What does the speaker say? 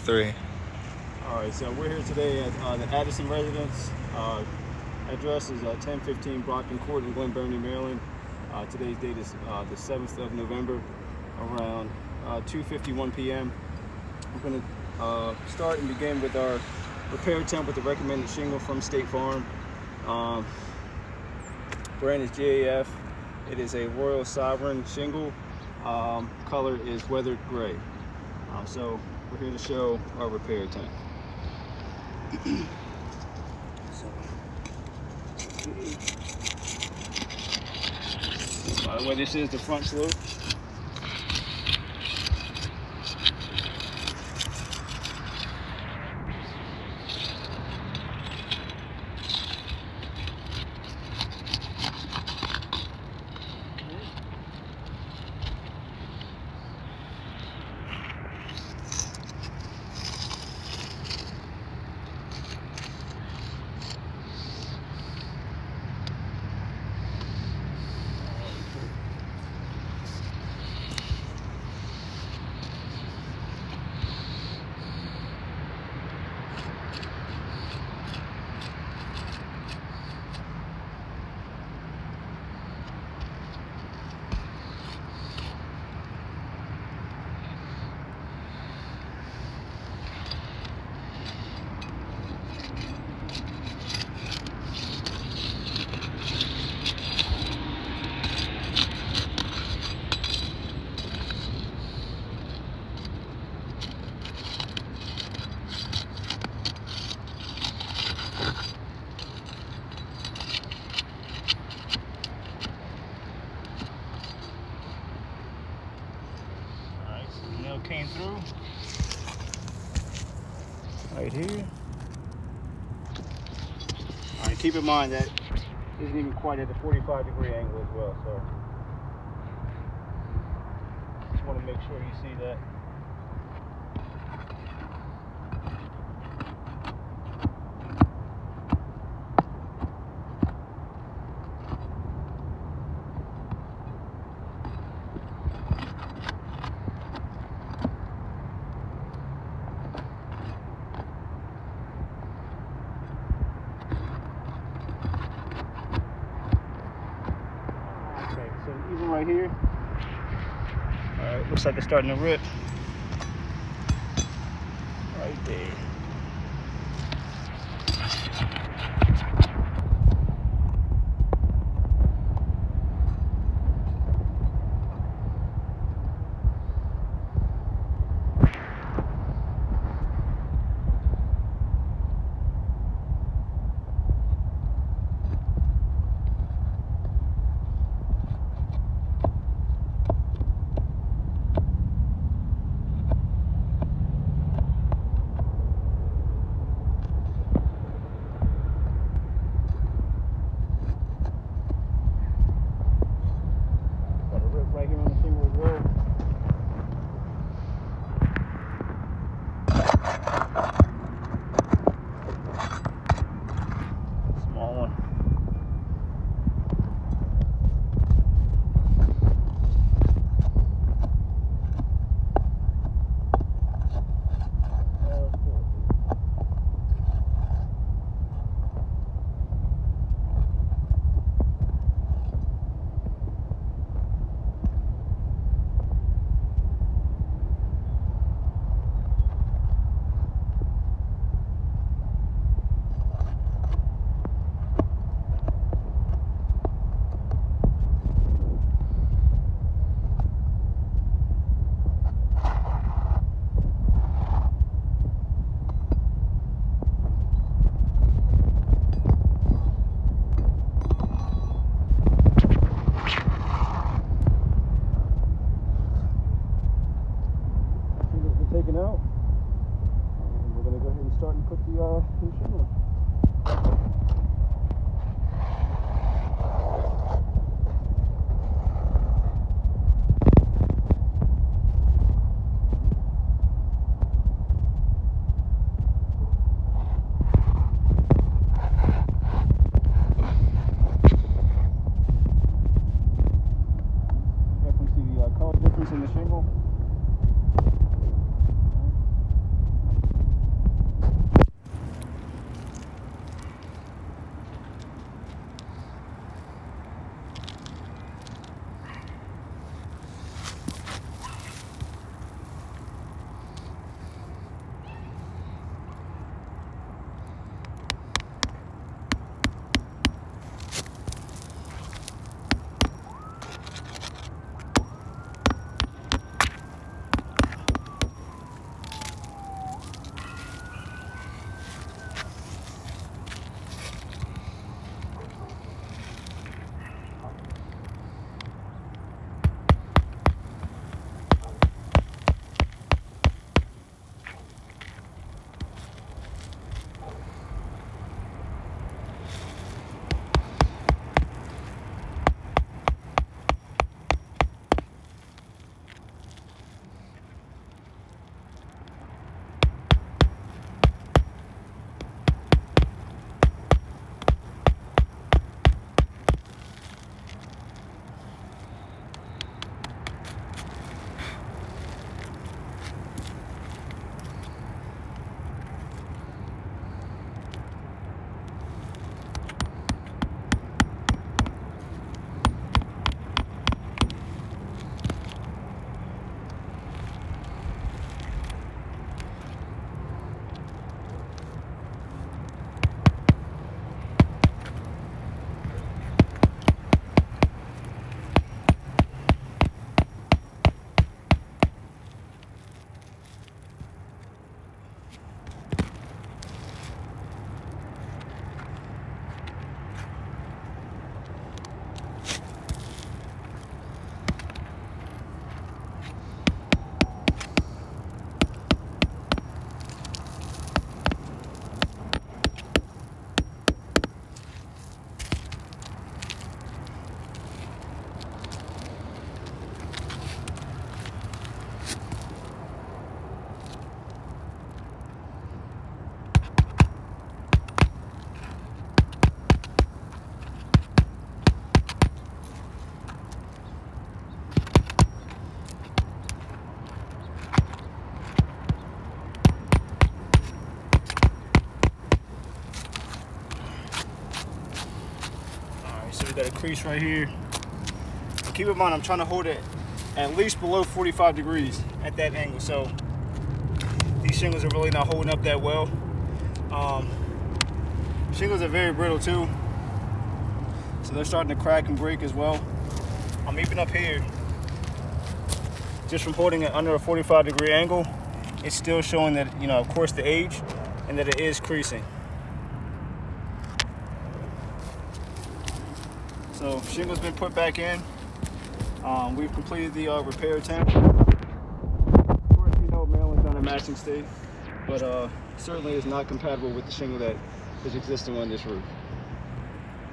3. Alright, so we're here today at the Addison residence. Address is 1015 Brockton Court in Glen Burnie, Maryland. Today's date is the 7th of November, around 2:51 p.m. We're going to start and begin with our repair attempt with the recommended shingle from State Farm. Brand is GAF. It is a Royal Sovereign shingle. Color is weathered gray. So we're here to show our repair attempt. By the way, this is the front slope. Came through right here. All right, keep in mind that isn't even quite at the 45-degree angle as well, so just want to make sure you see that. So even right here, all right, looks like it's starting to rip right there. Right here on the shingle as well. Small one. Taken out, and we're going to go ahead and start and put the new shingle in. Definitely see the color difference in the shingle. we got a crease right here. And keep in mind, I'm trying to hold it at least below 45 degrees at that angle. So these shingles are really not holding up that well. Shingles are very brittle too, so they're starting to crack and break as well. Even up here, just from holding it under a 45-degree angle, it's still showing that, you know, of course, the age, and that it is creasing. So shingle's been put back in. We've completed the repair attempt. Of course, we know Maryland's not a matching state, but certainly is not compatible with the shingle that is existing on this roof.